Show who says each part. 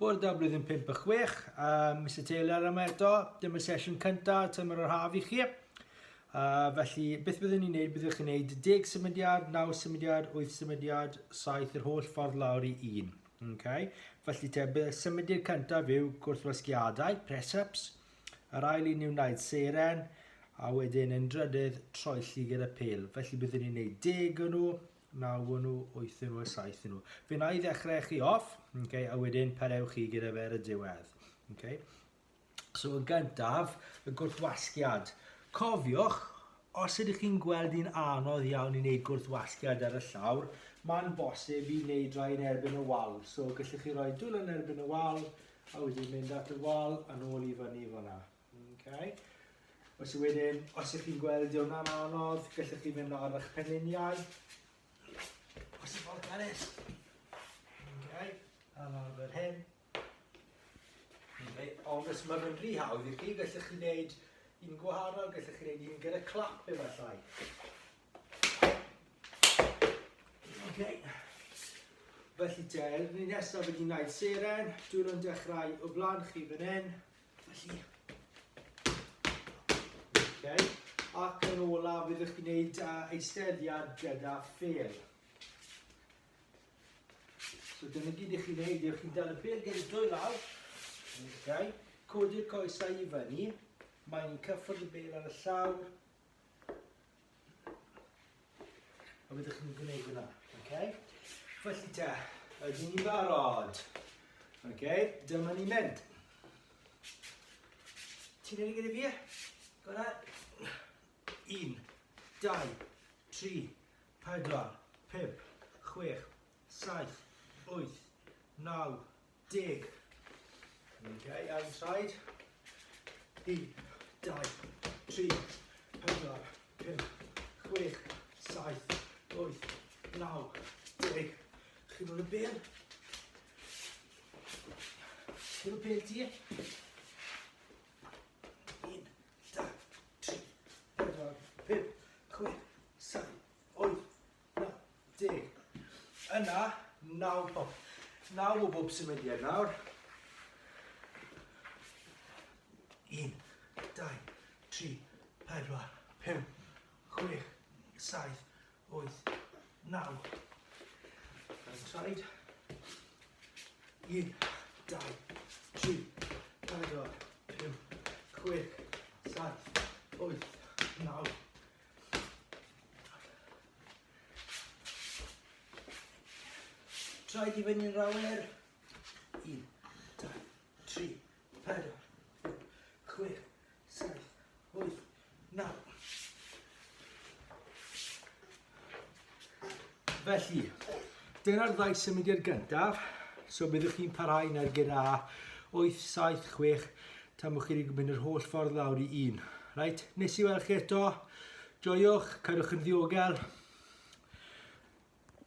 Speaker 1: Bore da blwyddyn 5 a 6, Mr Taylor yma eto, dim y sesiwn cyntaf, tymor yr haf i chi. Felly, beth byddwn ni'n neud? Byddwch chi'n neud 10 symudiad, 9 symudiad, 8 symudiad, 7 yr holl ffordd lawr i 1. Okay? Felly, symudiad cyntaf yw gwrthwasgiadau, press-ups. Yr ail un yw wneud seren, a wedyn yn drydydd troelli gyda pel. Felly, byddwn ni'n neud 10 yn nhw, 9 yn nhw, 8 yn nhw a 7 yn nhw. Fe na i ddechrau chi off, okay, a wedyn perewch chi gyda fe ar y diwedd. Okay. So yn gyntaf, y gwrthwasgiad. Cofiwch, os ydych chi'n gweld hi'n anodd iawn i wneud gwrthwasgiad ar y llawr, mae'n bosib i wneud rai yn erbyn y wal. So gallwch chi roi dwylo yn erbyn y wal, a wedyn mynd at y wal a nôl i fyny fyna. Okay. Os ydych chi'n gweld hwnna'n anodd, gallwch chi fynd ar eich peniniau. Os ydych chi'n ganus. Okay. A nawr fel hyn. Okay. Ond os mae fe'n rhy hawdd i chi, gallwch chi wneud un gwahanol, gallwch chi wneud un gyda clap efallai. Okay. Felly te, ni nesaf wedi wneud seren, dwi'n dechrau o blaen chi fan hyn. Felly. Okay. Ac yn ola byddwch chi'n wneud eisteddiad gyda ffel. So dyna gyd i'ch chi'n neud, yw'ch chi'n dal y bel gyda dwy law. Okay. Codi'r coesau i fyny. Mae'n cyffwrdd y bel ar y llawr. A byddwch chi'n gwneud hwnna. Okay. Felly te, ydyn ni'n barod. Okay. Dyma ni'n mynd. Ti'n neud gyda fi? Gwna. 1, 2, 3, 4, 5, 6, 7, 8, 9, 10. Okay, outside. 1, 2, 3, 4, 5, 6, 7, 8, 9, 10. Chi'n rhoi y bel? Chi'n rhoi y bel ti? 1, 2, 3, 4, 5, 6, 7, 8, 9, 10. Yna, 9 o bob symudiad nawr. 1, 2, 3, 4, 5, 6, 7, 8, 9. Outside. 1, 2, 3, 4, 5, 6, 7, 8, 9. Try di fyny'n rawer. 1, 2, 3, 4, 5, 6, 7, 8, 9. Felly, dyna'r ddau symudiad gyntaf. So byddwch chi'n parhau nawr gyda 8, 7, 6, tan bod chi wedi mynd yr holl ffordd lawr i 1. Right, nes i weld chi eto. Joiwch, cadwch yn ddiogel.